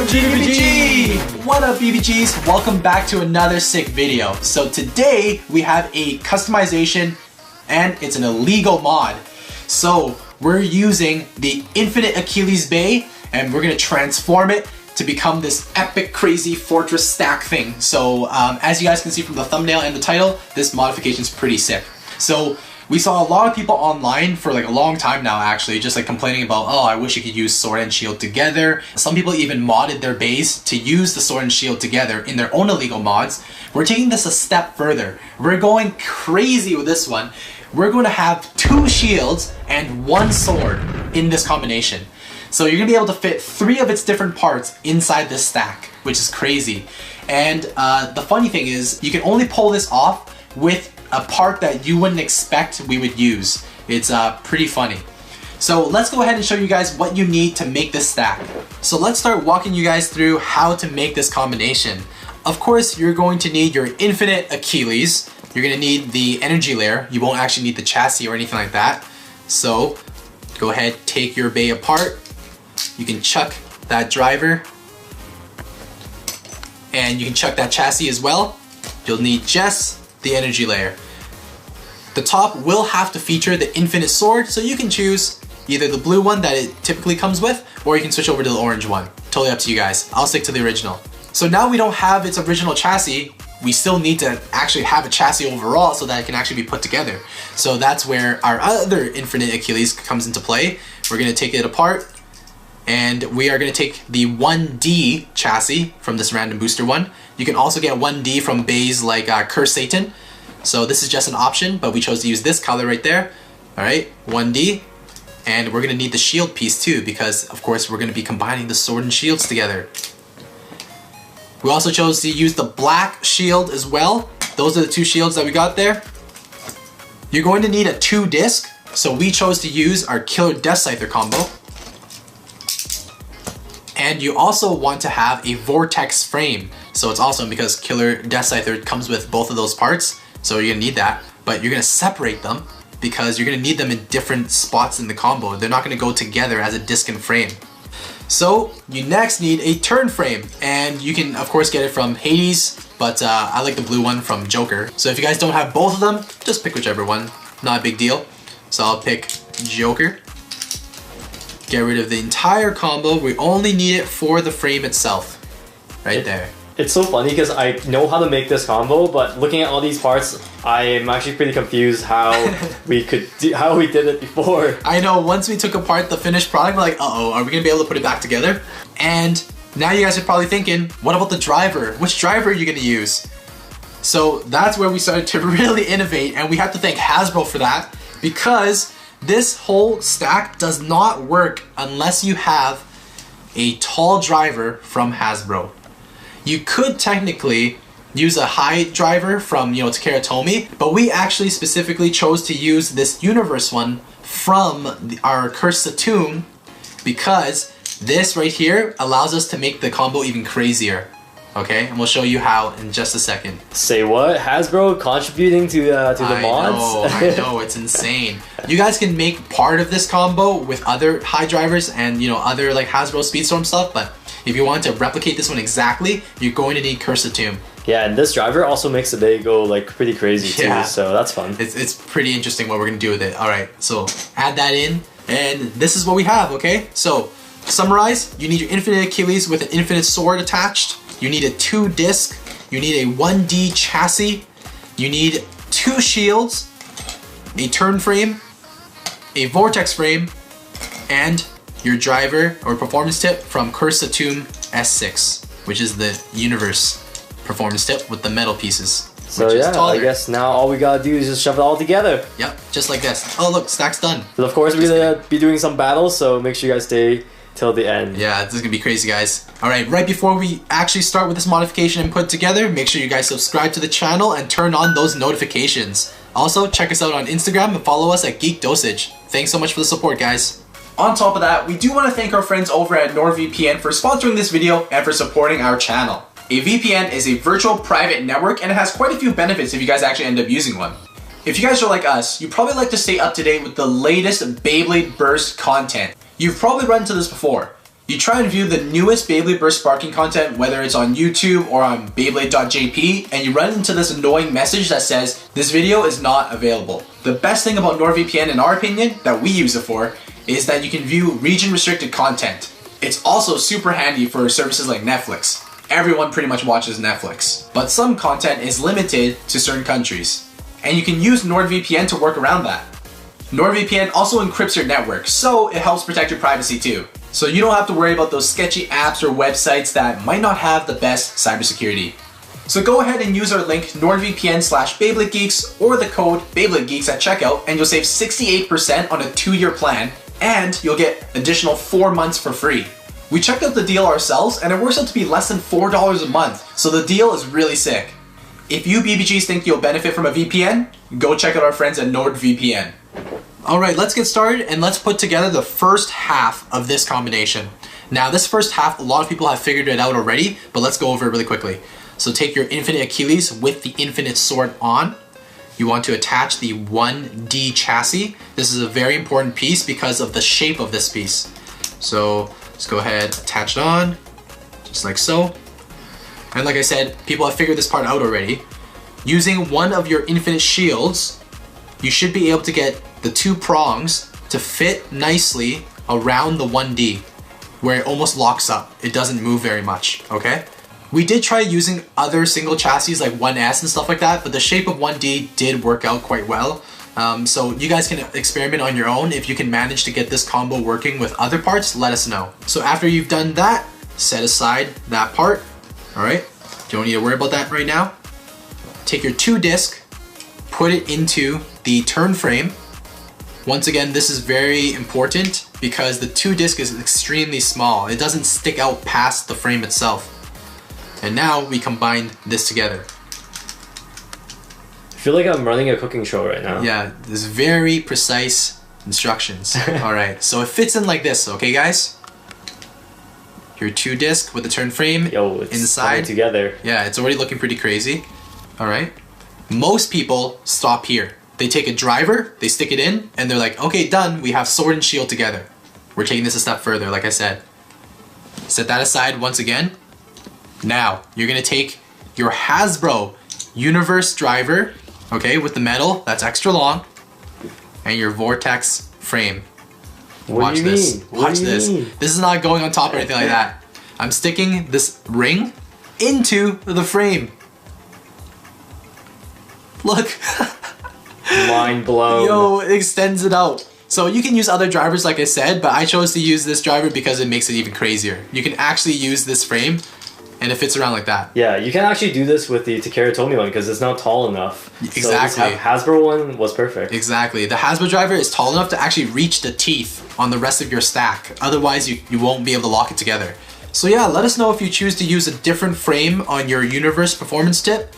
BBG! What up BBGs? Welcome back to another sick video. So today we have a customization and it's an illegal mod. So we're using the Infinite Achilles Bay and we're gonna transform it to become this epic crazy fortress stack thing. So as you guys can see from the thumbnail and the title, this modification is pretty sick. So we saw a lot of people online for like a long time now actually, just like complaining about, oh, I wish you could use sword and shield together. Some people even modded their base to use the sword and shield together in their own illegal mods. We're taking this a step further. We're going crazy with this one. We're going to have 2 shields and 1 sword in this combination. So you're going to be able to fit 3 of its different parts inside this stack, which is crazy. And the funny thing is, you can only pull this off with a part that you wouldn't expect we would use. It's pretty funny. So let's go ahead and show you guys what you need to make this stack. So let's start walking you guys through how to make this combination. Of course, you're going to need your Infinite Achilles. You're going to need the energy layer. You won't actually need the chassis or anything like that. So go ahead, take your bay apart. You can chuck that driver. And you can chuck that chassis as well. You'll need just the energy layer. The top will have to feature the infinite sword, so you can choose either the blue one that it typically comes with, or you can switch over to the orange one. Totally up to you guys. I'll stick to the original. So now we don't have its original chassis, we still need to actually have a chassis overall so that it can actually be put together. So that's where our other Infinite Achilles comes into play. We're going to take it apart, and we are going to take the 1D chassis from this random booster one. You can also get 1D from bays like Curse Satan. So this is just an option, but we chose to use this color right there. Alright, 1D. And we're going to need the shield piece too, because of course we're going to be combining the sword and shields together. We also chose to use the black shield as well. Those are the 2 shields that we got there. You're going to need a 2 disc, so we chose to use our Killer Death Scyther combo. And you also want to have a vortex frame. So it's awesome because Killer Death Scyther comes with both of those parts. So you're gonna need that, but you're gonna separate them because you're gonna need them in different spots in the combo. They're not gonna go together as a disc and frame. So you next need a turn frame, and you can of course get it from Hades, but I like the blue one from Joker. So if you guys don't have both of them, just pick whichever one, not a big deal. So I'll pick Joker. Get rid of the entire combo. We only need it for the frame itself. Right there. It's so funny because I know how to make this combo, but looking at all these parts, I am actually pretty confused how we did it before. I know, once we took apart the finished product, we're like, uh-oh, are we gonna be able to put it back together? And now you guys are probably thinking, what about the driver? Which driver are you gonna use? So that's where we started to really innovate, and we have to thank Hasbro for that, because this whole stack does not work unless you have a tall driver from Hasbro. You could technically use a high driver from, Takara Tomy, but we actually specifically chose to use this universe one from our Cursed Tomb because this right here allows us to make the combo even crazier. Okay, and we'll show you how in just a second. Say what? Hasbro contributing to the mods? I know, it's insane. You guys can make part of this combo with other high drivers and other like Hasbro Speedstorm stuff, but if you want to replicate this one exactly, you're going to need Cursed Tomb. Yeah, and this driver also makes the bay go like pretty crazy too, so that's fun. It's pretty interesting what we're gonna do with it. Alright, so add that in, and this is what we have, okay? So, to summarize, you need your Infinite Achilles with an infinite sword attached. You need a 2 disc, you need a 1D chassis, you need 2 shields, a turn frame, a vortex frame, and your driver or performance tip from Cursed Tomb S6, which is the universe performance tip with the metal pieces. So yeah, I guess now all we gotta do is just shove it all together. Yep, just like this. Oh look, stack's done. But of course we're gonna be doing some battles, so make sure you guys stay till the end. Yeah, this is gonna be crazy, guys. Alright, right before we actually start with this modification and put together, make sure you guys subscribe to the channel and turn on those notifications. Also, check us out on Instagram and follow us at Geek Dosage. Thanks so much for the support, guys. On top of that, we do want to thank our friends over at NordVPN for sponsoring this video and for supporting our channel. A VPN is a virtual private network and it has quite a few benefits if you guys actually end up using one. If you guys are like us, you probably like to stay up to date with the latest Beyblade Burst content. You've probably run into this before. You try and view the newest Beyblade Burst sparking content, whether it's on YouTube or on Beyblade.jp, and you run into this annoying message that says, this video is not available. The best thing about NordVPN, in our opinion, that we use it for, is that you can view region-restricted content. It's also super handy for services like Netflix. Everyone pretty much watches Netflix. But some content is limited to certain countries. And you can use NordVPN to work around that. NordVPN also encrypts your network, so it helps protect your privacy too. So you don't have to worry about those sketchy apps or websites that might not have the best cybersecurity. So go ahead and use our link NordVPN/BeybladeGeeks or the code BeybladeGeeks at checkout, and you'll save 68% on a 2-year plan, and you'll get additional 4 months for free. We checked out the deal ourselves and it works out to be less than $4 a month, so the deal is really sick. If you BBGs think you'll benefit from a VPN, go check out our friends at NordVPN. Alright, let's get started and let's put together the first half of this combination. Now this first half, a lot of people have figured it out already, but let's go over it really quickly. So take your Infinite Achilles with the Infinite Sword on. You want to attach the 1D chassis. This is a very important piece because of the shape of this piece. So let's go ahead, attach it on, just like so. And like I said, people have figured this part out already. Using one of your Infinite Shields, you should be able to get the 2 prongs to fit nicely around the 1D, where it almost locks up. It doesn't move very much, okay? We did try using other single chassis like 1S and stuff like that, but the shape of 1D did work out quite well. So you guys can experiment on your own. If you can manage to get this combo working with other parts, let us know. So after you've done that, set aside that part, all right? Don't need to worry about that right now. Take your 2-disc, put it into the turn frame. Once again, this is very important because the 2-disc is extremely small. It doesn't stick out past the frame itself. And now we combine this together. I feel like I'm running a cooking show right now. Yeah, there's very precise instructions. Alright, so it fits in like this, okay guys? Your 2-disc with the turn frame. Yo, it's inside together. Yeah, it's already looking pretty crazy. Alright. Most people stop here. They take a driver, they stick it in, and they're like, okay, done, we have sword and shield together. We're taking this a step further, like I said. Set that aside once again. Now, you're gonna take your Hasbro Universe driver, okay, with the metal, that's extra long, and your Vortex frame. Watch this. Watch this. This is not going on top or anything like that. I'm sticking this ring into the frame. Look. Mind blown. Yo, it extends it out. So you can use other drivers like I said, but I chose to use this driver because it makes it even crazier. You can actually use this frame and it fits around like that. Yeah, you can actually do this with the Takara Tomy one because it's not tall enough. Exactly. So this Hasbro one was perfect. Exactly. The Hasbro driver is tall enough to actually reach the teeth on the rest of your stack. Otherwise, you won't be able to lock it together. So yeah, let us know if you choose to use a different frame on your Universe performance tip.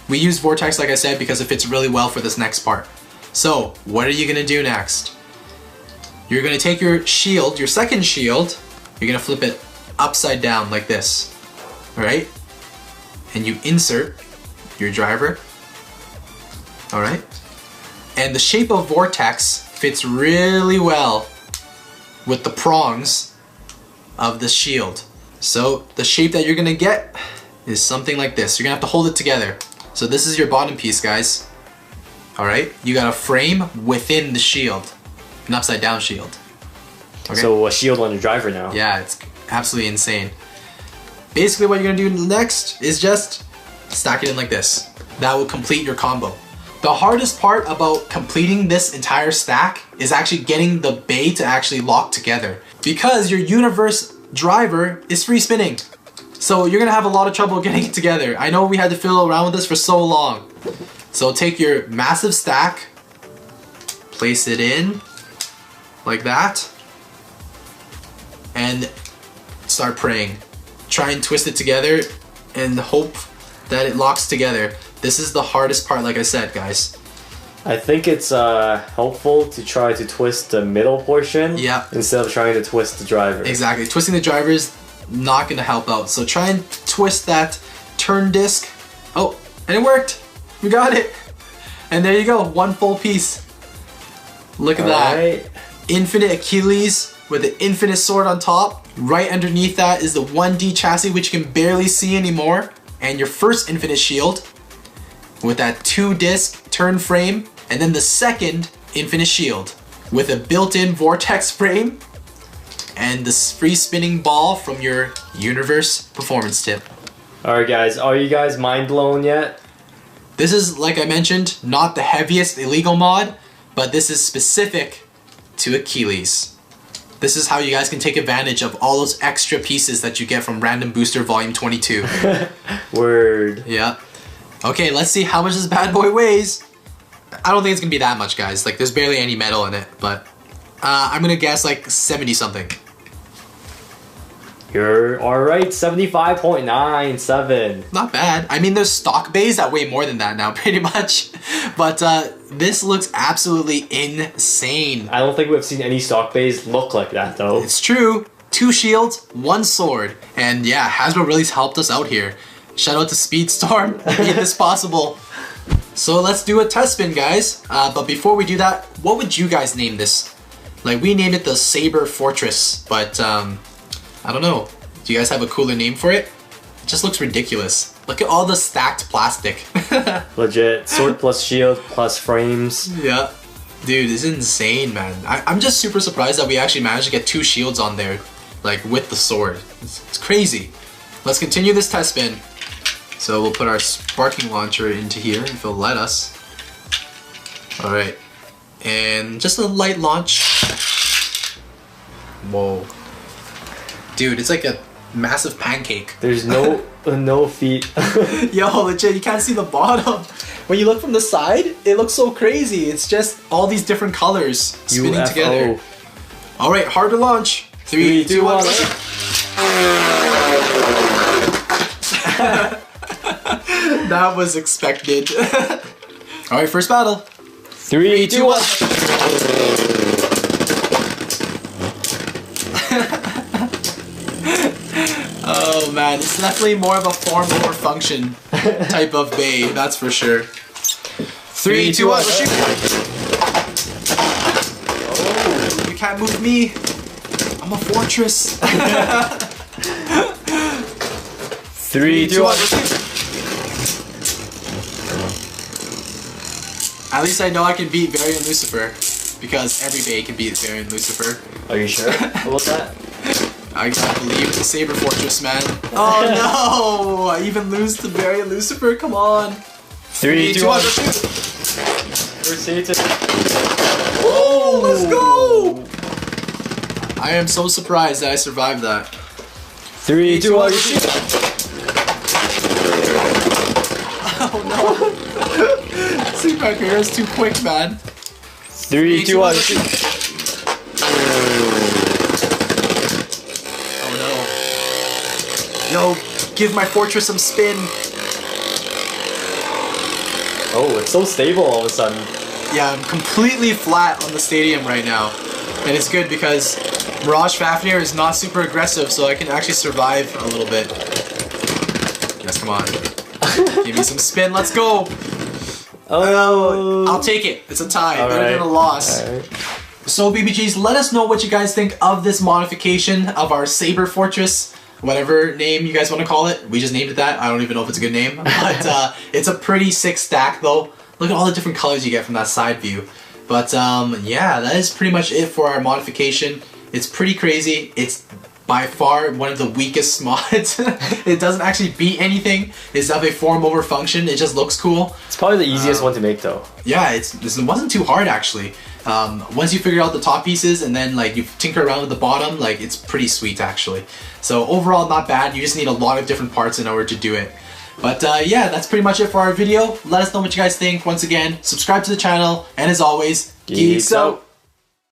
We use Vortex, like I said, because it fits really well for this next part. So, what are you gonna do next? You're gonna take your shield, your second shield, you're gonna flip it upside down like this, all right? And you insert your driver, all right? And the shape of Vortex fits really well with the prongs of the shield. So, the shape that you're gonna get is something like this. You're gonna have to hold it together. So this is your bottom piece, guys. Alright, you got a frame within the shield. An upside down shield. Okay. So a shield on your driver now. Yeah, it's absolutely insane. Basically what you're gonna do next is just stack it in like this. That will complete your combo. The hardest part about completing this entire stack is actually getting the bay to actually lock together. Because your Universe driver is free spinning. So you're gonna have a lot of trouble getting it together. I know we had to fiddle around with this for so long. So take your massive stack, place it in like that, and start praying. Try and twist it together and hope that it locks together. This is the hardest part, like I said, guys. I think it's helpful to try to twist the middle portion instead of trying to twist the driver. Exactly. Twisting the driver is not going to help out. So try and twist that turn disc. Oh, and it worked. We got it. And there you go. One full piece. Look at that. Infinite Achilles with an infinite sword on top. Right underneath that is the 1D chassis, which you can barely see anymore. And your first infinite shield with that 2-disc turn frame. And then the second infinite shield with a built-in vortex frame and this free spinning ball from your universe performance tip. Alright guys, are you guys mind blown yet? This is, like I mentioned, not the heaviest illegal mod, but this is specific to Achilles. This is how you guys can take advantage of all those extra pieces that you get from Random Booster Volume 22. Word. Yeah. Okay, let's see how much this bad boy weighs. I don't think it's gonna be that much, guys. Like, there's barely any metal in it, but I'm gonna guess like 70 something. You're alright, 75.97. Not bad. I mean, there's stock bays that weigh more than that now, pretty much. But this looks absolutely insane. I don't think we've seen any stock bays look like that, though. It's true. 2 shields, 1 sword. And yeah, Hasbro really helped us out here. Shout out to Speedstorm for making this possible. So let's do a test spin, guys. But before we do that, what would you guys name this? Like, we named it the Saber Fortress, but I don't know. Do you guys have a cooler name for it? It just looks ridiculous. Look at all the stacked plastic. Legit. Sword plus shield plus frames. Yeah. Dude, this is insane, man. I'm just super surprised that we actually managed to get 2 shields on there, like, with the sword. It's crazy. Let's continue this test spin. So we'll put our sparking launcher into here if it'll let us. Alright. And just a light launch. Whoa. Dude, it's like a massive pancake. There's no no feet. Yo, legit, you can't see the bottom. When you look from the side, it looks so crazy. It's just all these different colors spinning UFO. together. Alright, hard to launch. 3, 2, 1. That was expected. Alright, first battle. 3, 2, 1. Oh man, it's definitely more of a form over function type of bay, that's for sure. 3, 2, 1, shoot! Oh, you can't move me. I'm a fortress. 3, 2, 1. At least I know I can beat Varian Lucifer, because every bay can beat Varian Lucifer. Are you sure about that? I gotta believe the Saber Fortress, man. Oh no! I even lose to Varian Lucifer, come on. 3, 2, 1. Oh, let's go! I am so surprised that I survived that. 3, 2, 1. Oh no! Super Hero's too quick, man. 3, 2, 1. Oh no. Yo, give my fortress some spin. Oh, it's so stable all of a sudden. Yeah, I'm completely flat on the stadium right now. And it's good because Mirage Fafnir is not super aggressive, so I can actually survive a little bit. Yes, come on. Give me some spin, let's go! Oh, I'll take it. It's a tie, better right. than a loss. Right. So BBGs, let us know what you guys think of this modification of our Saber Fortress. Whatever name you guys want to call it. We just named it that. I don't even know if it's a good name. But it's a pretty sick stack though. Look at all the different colors you get from that side view. But yeah, that is pretty much it for our modification. It's pretty crazy. It's by far one of the weakest mods. It doesn't actually beat anything. It's definitely form over function. It just looks cool. It's probably the easiest one to make though. Yeah, this wasn't too hard actually. Once you figure out the top pieces and then like you tinker around with the bottom, like it's pretty sweet actually. So overall not bad, you just need a lot of different parts in order to do it. But yeah, that's pretty much it for our video. Let us know what you guys think. Once again, subscribe to the channel, and as always, geeks out!